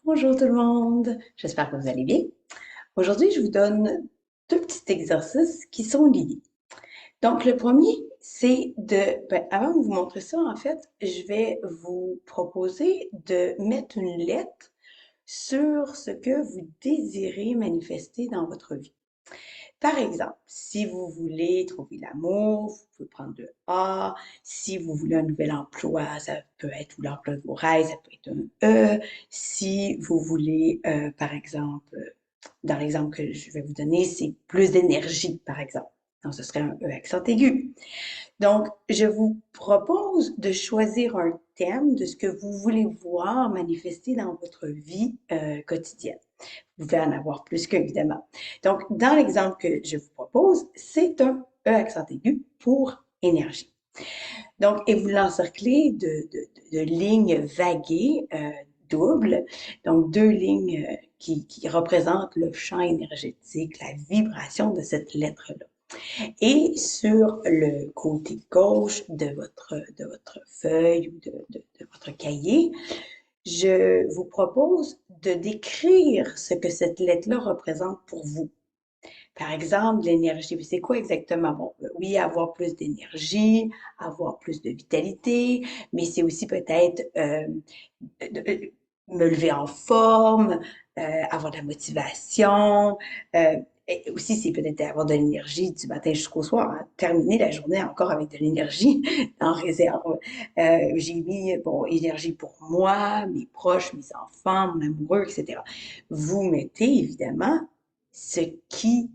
Bonjour tout le monde, j'espère que vous allez bien. Aujourd'hui, je vous donne deux petits exercices qui sont liés. Donc, le premier, c'est avant de vous montrer ça, en fait, je vais vous proposer de mettre une lettre sur ce que vous désirez manifester dans votre vie. Par exemple, si vous voulez trouver l'amour, vous pouvez prendre le A. Si vous voulez un nouvel emploi, ça peut être ou l'emploi de vos rêves, ça peut être un E. Si vous voulez, par exemple, dans l'exemple que je vais vous donner, c'est plus d'énergie, par exemple. Donc, ce serait un E accent aigu. Donc, je vous propose de choisir un thème de ce que vous voulez voir manifester dans votre vie quotidienne. Vous pouvez en avoir plus qu'un, évidemment. Donc, dans l'exemple que je vous propose, c'est un E accent aigu pour énergie. Donc, et vous l'encerclez de lignes vaguées doubles, donc deux lignes qui représentent le champ énergétique, la vibration de cette lettre-là. Et sur le côté gauche de votre feuille ou de votre cahier, je vous propose de décrire ce que cette lettre-là représente pour vous. Par exemple, l'énergie. C'est quoi exactement? Bon, oui, avoir plus d'énergie, avoir plus de vitalité, mais c'est aussi peut-être me lever en forme, avoir de la motivation. Et aussi, c'est peut-être avoir de l'énergie du matin jusqu'au soir, hein, terminer la journée encore avec de l'énergie en réserve. J'ai mis, bon, énergie pour moi, mes proches, mes enfants, mon amoureux, etc. Vous mettez évidemment ce qui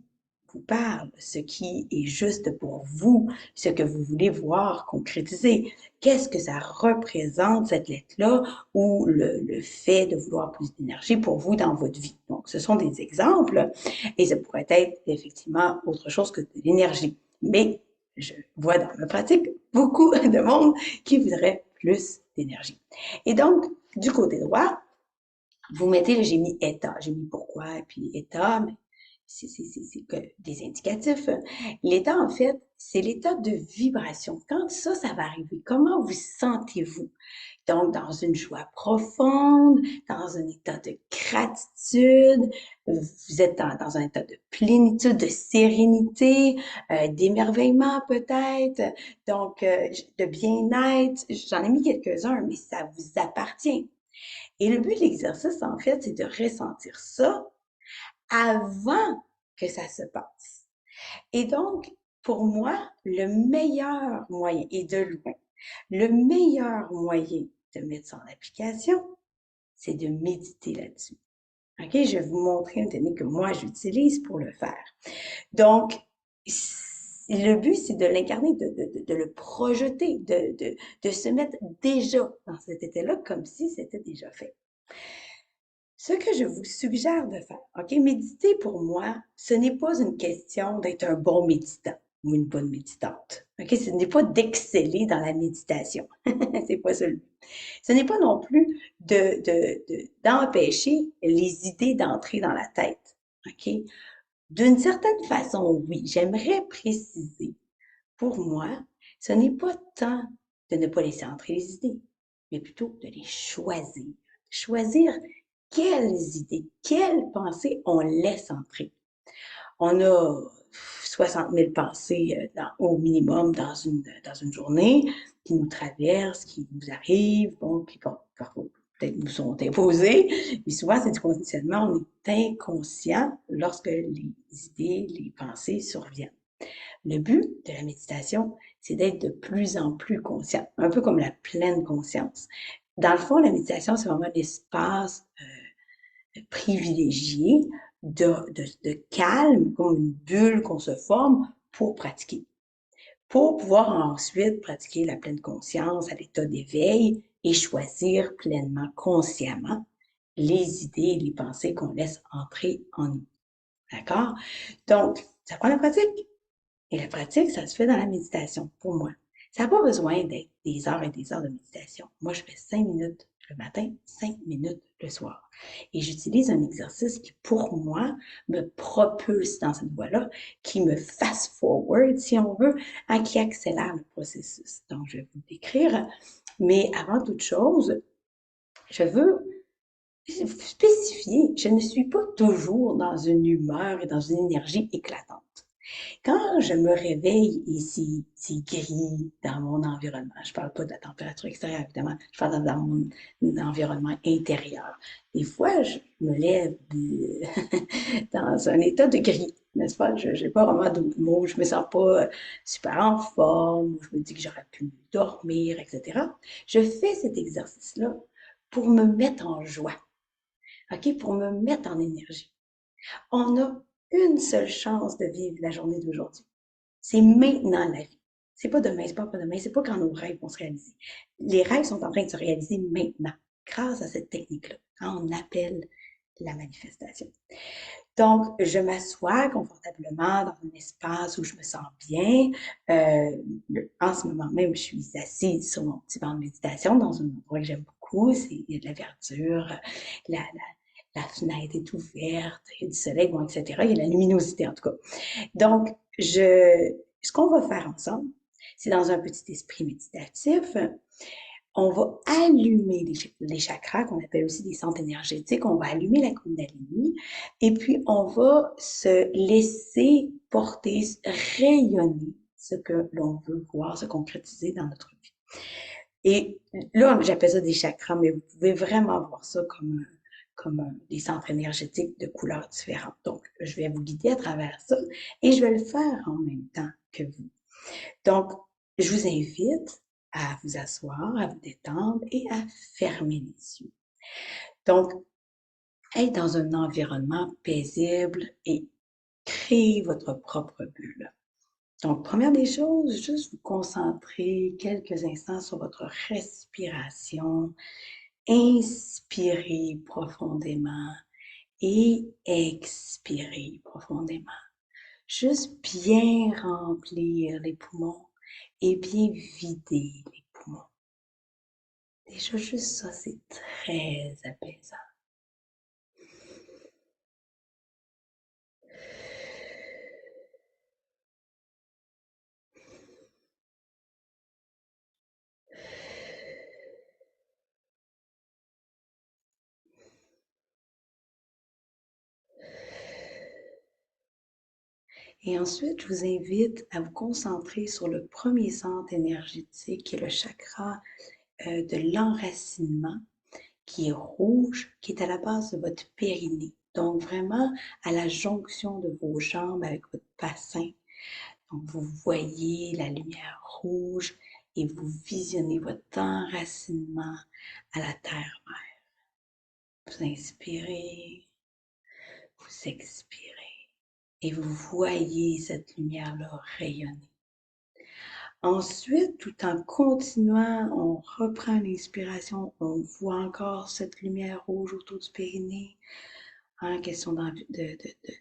vous parle, ce qui est juste pour vous, ce que vous voulez voir concrétiser. Qu'est-ce que ça représente, cette lettre-là, ou le fait de vouloir plus d'énergie pour vous dans votre vie. Donc, ce sont des exemples et ça pourrait être effectivement autre chose que de l'énergie. Mais je vois dans ma pratique beaucoup de monde qui voudrait plus d'énergie. Et donc, du côté droit, vous mettez, j'ai mis état, j'ai mis pourquoi, et puis état, mais c'est que des indicatifs. L'état, en fait, c'est l'état de vibration. Quand ça va arriver, comment vous sentez-vous? Donc, dans une joie profonde, dans un état de gratitude, vous êtes dans un état de plénitude, de sérénité, d'émerveillement peut-être, donc de bien-être. J'en ai mis quelques-uns, mais ça vous appartient. Et le but de l'exercice, en fait, c'est de ressentir ça avant que ça se passe. Et donc, pour moi, le meilleur moyen, et de loin, le meilleur moyen de mettre ça en application, c'est de méditer là-dessus. OK? Je vais vous montrer une technique que moi, j'utilise pour le faire. Donc, le but, c'est de l'incarner, de le projeter, de se mettre déjà dans cet état-là comme si c'était déjà fait. Ce que je vous suggère de faire, OK? Méditer pour moi, ce n'est pas une question d'être un bon méditant ou une bonne méditante. OK? Ce n'est pas d'exceller dans la méditation. C'est pas ça le but. Ce n'est pas non plus d'empêcher les idées d'entrer dans la tête. OK? D'une certaine façon, oui, j'aimerais préciser, pour moi, ce n'est pas tant de ne pas laisser entrer les idées, mais plutôt de les choisir. Choisir quelles idées, quelles pensées on laisse entrer. On a 60 000 pensées au minimum dans une journée qui nous traversent, qui nous arrivent, bon, puis parfois peut-être nous sont imposées, mais souvent c'est du conditionnement, on est inconscient lorsque les idées, les pensées surviennent. Le but de la méditation, c'est d'être de plus en plus conscient, un peu comme la pleine conscience. Dans le fond, la méditation, c'est vraiment l'espace privilégié de calme, comme une bulle qu'on se forme pour pratiquer. Pour pouvoir ensuite pratiquer la pleine conscience à l'état d'éveil et choisir pleinement, consciemment, les idées et les pensées qu'on laisse entrer en nous. D'accord? Donc, ça prend la pratique. Et la pratique, ça se fait dans la méditation, pour moi. Ça n'a pas besoin d'être des heures et des heures de méditation. Moi, je fais 5 minutes le matin, 5 minutes le soir. Et j'utilise un exercice qui, pour moi, me propulse dans cette voie-là, qui me fast forward, si on veut, hein, qui accélère le processus. Donc, je vais vous décrire. Mais avant toute chose, je veux spécifier, je ne suis pas toujours dans une humeur et dans une énergie éclatante. Quand je me réveille et c'est gris dans mon environnement, je parle pas de la température extérieure, évidemment, je parle dans mon environnement intérieur. Des fois, je me lève dans un état de gris, n'est-ce pas? Je n'ai pas vraiment d'autres mots, je me sens pas super en forme, je me dis que j'aurais pu dormir, etc. Je fais cet exercice-là pour me mettre en joie, OK? Pour me mettre en énergie. On a une seule chance de vivre la journée d'aujourd'hui. C'est maintenant la vie. C'est pas demain, c'est pas demain, c'est pas quand nos rêves vont se réaliser. Les rêves sont en train de se réaliser maintenant, grâce à cette technique-là, quand on appelle la manifestation. Donc, je m'assois confortablement dans un espace où je me sens bien. En ce moment même, je suis assise sur mon petit banc de méditation dans un endroit que j'aime beaucoup. Il y a de la verdure, la, la fenêtre est ouverte, il y a du soleil, bon, etc. Il y a de la luminosité en tout cas. Donc, ce qu'on va faire ensemble, c'est dans un petit esprit méditatif, on va allumer les chakras, qu'on appelle aussi des centres énergétiques, on va allumer la Kundalini, et puis on va se laisser porter, rayonner ce que l'on veut voir se concrétiser dans notre vie. Et là, j'appelle ça des chakras, mais vous pouvez vraiment voir ça comme des centres énergétiques de couleurs différentes. Donc, je vais vous guider à travers ça et je vais le faire en même temps que vous. Donc, je vous invite à vous asseoir, à vous détendre et à fermer les yeux. Donc, être dans un environnement paisible et créer votre propre bulle. Donc, première des choses, juste vous concentrer quelques instants sur votre respiration. Inspirez profondément et expirez profondément. Juste bien remplir les poumons et bien vider les poumons. Déjà, juste ça, c'est très apaisant. Et ensuite, je vous invite à vous concentrer sur le premier centre énergétique, qui est le chakra de l'enracinement, qui est rouge, qui est à la base de votre périnée. Donc, vraiment à la jonction de vos jambes avec votre bassin. Donc, vous voyez la lumière rouge et vous visionnez votre enracinement à la terre-mère. Vous inspirez, vous expirez et vous voyez cette lumière-là rayonner. Ensuite, tout en continuant, on reprend l'inspiration, on voit encore cette lumière rouge autour du périnée, en question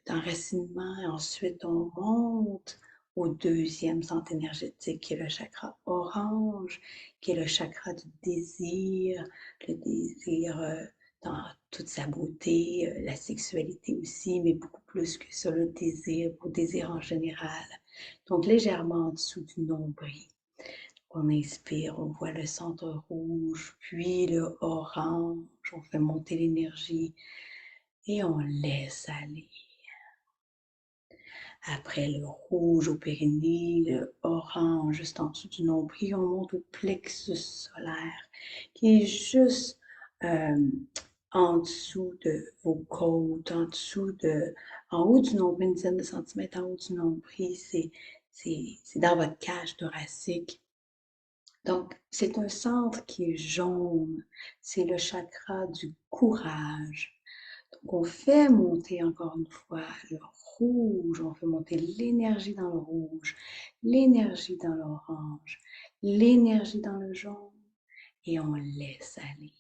d'enracinement. Ensuite, on monte au deuxième centre énergétique, qui est le chakra orange, qui est le chakra du désir, le désir dans toute sa beauté, la sexualité aussi, mais beaucoup plus que ça, le désir en général. Donc, légèrement en dessous du nombril. On inspire, on voit le centre rouge, puis le orange, on fait monter l'énergie et on laisse aller. Après le rouge au périnée, le orange juste en dessous du nombril, on monte au plexus solaire qui est juste en dessous de vos côtes, en haut du nombril, une dizaine de centimètres en haut du nombril, c'est dans votre cage thoracique. Donc, c'est un centre qui est jaune, c'est le chakra du courage. Donc, on fait monter encore une fois le rouge, on fait monter l'énergie dans le rouge, l'énergie dans l'orange, l'énergie dans le jaune et on laisse aller.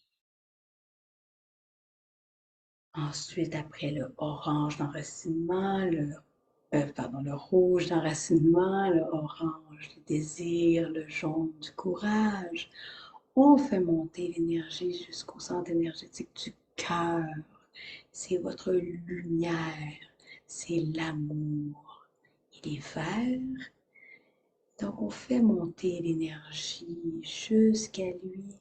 Ensuite, après le orange d'enracinement, le rouge d'enracinement, le orange du désir, le jaune du courage, on fait monter l'énergie jusqu'au centre énergétique du cœur. C'est votre lumière, c'est l'amour. Il est vert, donc on fait monter l'énergie jusqu'à lui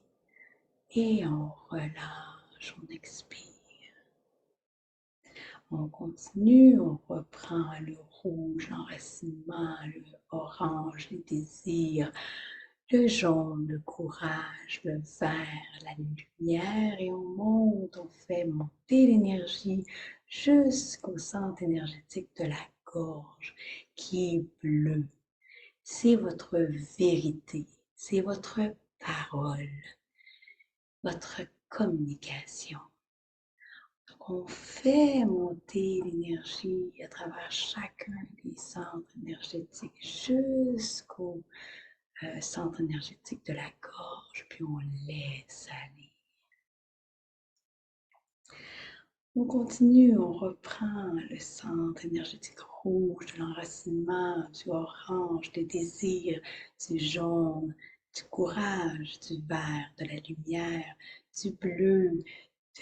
et on relâche, on expire. On continue, on reprend le rouge, l'enracinement, le orange, les désirs, le jaune, le courage, le vert, la lumière et on monte, on fait monter l'énergie jusqu'au centre énergétique de la gorge qui est bleu. C'est votre vérité, c'est votre parole, votre communication. Donc, on fait monter l'énergie à travers chacun des centres énergétiques jusqu'au centre énergétique de la gorge, puis on laisse aller. On continue, on reprend le centre énergétique rouge de l'enracinement, du orange, des désirs, du jaune, du courage, du vert, de la lumière, du bleu,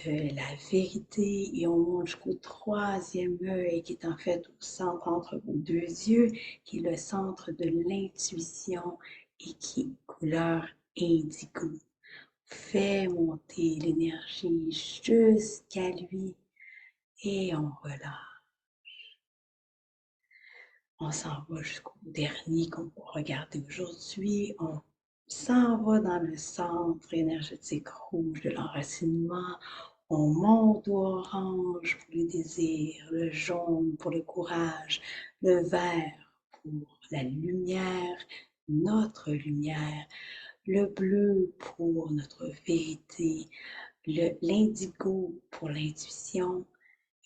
de la vérité et on monte jusqu'au troisième œil qui est en fait au centre entre vos deux yeux, qui est le centre de l'intuition et qui est couleur indigo. Fait monter l'énergie jusqu'à lui et on relâche. On s'en va jusqu'au dernier qu'on va regarder aujourd'hui. On s'en va dans le centre énergétique rouge de l'enracinement. On monte au orange pour les désirs, le jaune pour le courage, le vert pour la lumière, notre lumière, le bleu pour notre vérité, l'indigo pour l'intuition,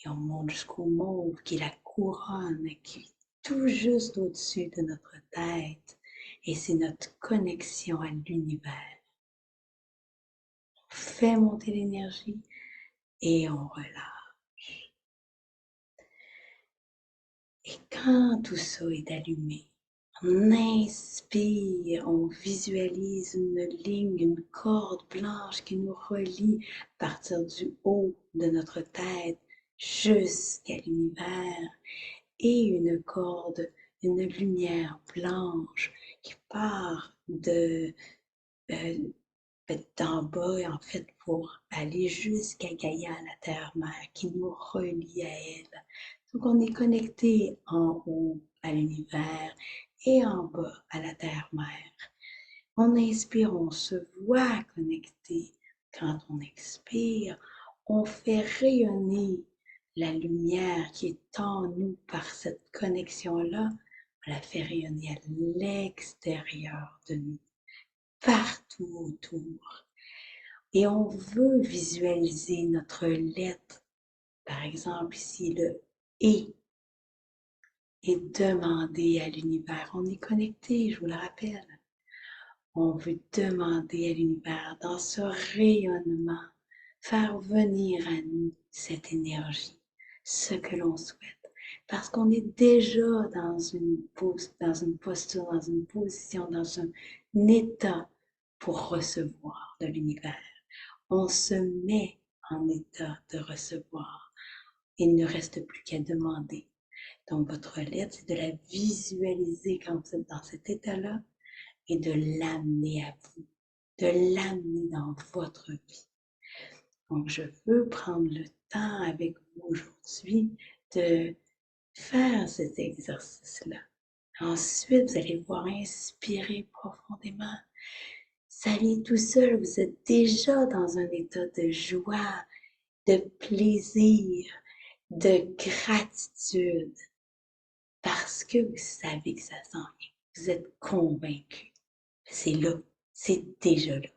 et on monte jusqu'au mauve qui est la couronne qui est tout juste au-dessus de notre tête et c'est notre connexion à l'univers. On fait monter l'énergie et on relâche. Et quand tout ça est allumé, on inspire, on visualise une ligne, une corde blanche qui nous relie à partir du haut de notre tête jusqu'à l'univers et une corde, une lumière blanche qui part d'en bas, en fait, pour aller jusqu'à Gaïa, la terre-mère, qui nous relie à elle. Donc, on est connecté en haut à l'univers et en bas à la terre-mère. On inspire, on se voit connecté. Quand on expire, on fait rayonner la lumière qui est en nous par cette connexion-là. On la fait rayonner à l'extérieur de nous, partout autour. Et on veut visualiser notre lettre, par exemple ici le « et » et demander à l'univers. On est connecté, je vous le rappelle. On veut demander à l'univers, dans ce rayonnement, faire venir à nous cette énergie, ce que l'on souhaite. Parce qu'on est déjà dans une posture, dans une position, dans un état pour recevoir de l'univers. On se met en état de recevoir. Il ne reste plus qu'à demander. Donc, votre lettre, c'est de la visualiser quand vous êtes dans cet état-là et de l'amener à vous, de l'amener dans votre vie. Donc, je veux prendre le temps avec vous aujourd'hui de faire cet exercice-là. Ensuite, vous allez pouvoir inspirer profondément. Ça vient tout seul, vous êtes déjà dans un état de joie, de plaisir, de gratitude, parce que vous savez que ça s'en vient. Vous êtes convaincu. C'est là, c'est déjà là.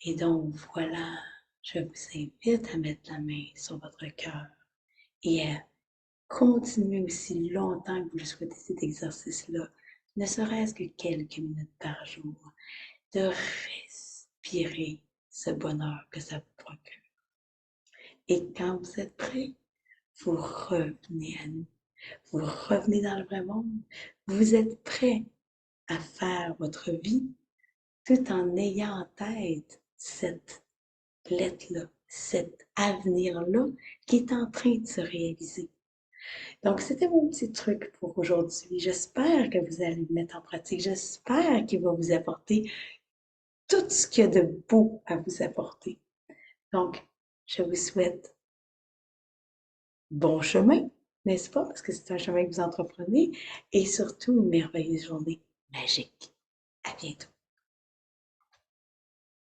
Et donc voilà, je vous invite à mettre la main sur votre cœur et à continuer aussi longtemps que vous le souhaitez cet exercice-là, ne serait-ce que quelques minutes par jour, de respirer ce bonheur que ça vous procure. Et quand vous êtes prêt, vous revenez à nous, vous revenez dans le vrai monde, vous êtes prêt à faire votre vie tout en ayant en tête cette lettre-là, cet avenir-là qui est en train de se réaliser. Donc, c'était mon petit truc pour aujourd'hui. J'espère que vous allez le mettre en pratique. J'espère qu'il va vous apporter tout ce qu'il y a de beau à vous apporter. Donc, je vous souhaite bon chemin, n'est-ce pas? Parce que c'est un chemin que vous entreprenez et surtout une merveilleuse journée magique. À bientôt.